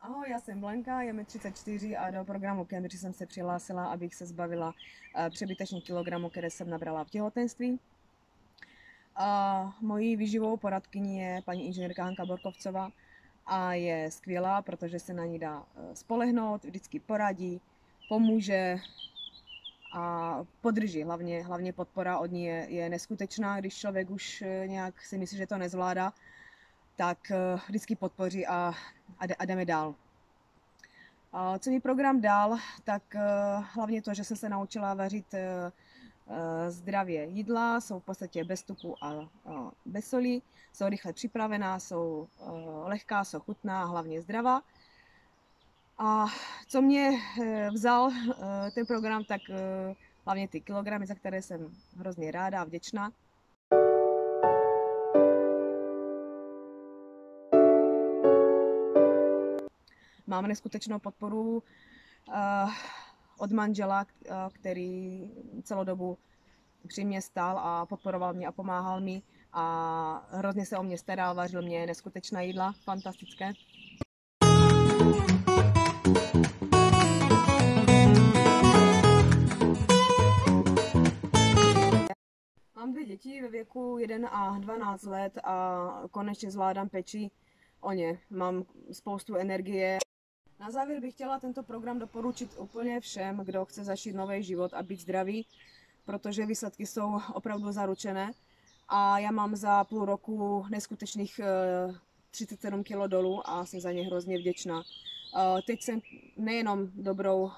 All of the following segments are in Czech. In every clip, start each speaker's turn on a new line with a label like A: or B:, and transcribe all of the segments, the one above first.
A: Ahoj, já jsem Blanka, je mi 34 a do programu Cambridge jsem se přihlásila, abych se zbavila přebytečných kilogramů, které jsem nabrala v těhotenství. Mojí výživovou poradkyní je paní inženýrka Hanka Borkovcová a je skvělá, protože se na ní dá spolehnout, vždycky poradí, pomůže a podrží. Hlavně podpora od ní je neskutečná, když člověk už nějak si myslí, že to nezvládá, tak vždycky podpoří a jdeme dál. Co mi program dal, tak hlavně to, že jsem se naučila vařit zdravě jídla, jsou v podstatě bez tuku a bez soli, jsou rychle připravená, jsou lehká, jsou chutná, hlavně zdravá. A co mě vzal ten program, tak hlavně ty kilogramy, za které jsem hrozně ráda a vděčná. Mám neskutečnou podporu od manžela, který celou dobu při mě stál a podporoval mě a pomáhal mi a hrozně se o mě staral, vařil mě neskutečná jídla, fantastické. Mám 2 děti ve věku 1 a 12 let a konečně zvládám péči o ně. Mám spoustu energie. Na závěr bych chtěla tento program doporučit úplně všem, kdo chce začít nový život a být zdravý, protože výsledky jsou opravdu zaručené a já mám za půl roku neskutečných 37 kg dolů a jsem za ně hrozně vděčná. Teď jsem nejenom dobrou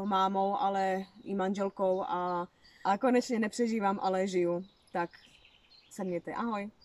A: mámou, ale i manželkou a konečně nepřežívám, ale žiju. Tak se mějte, ahoj.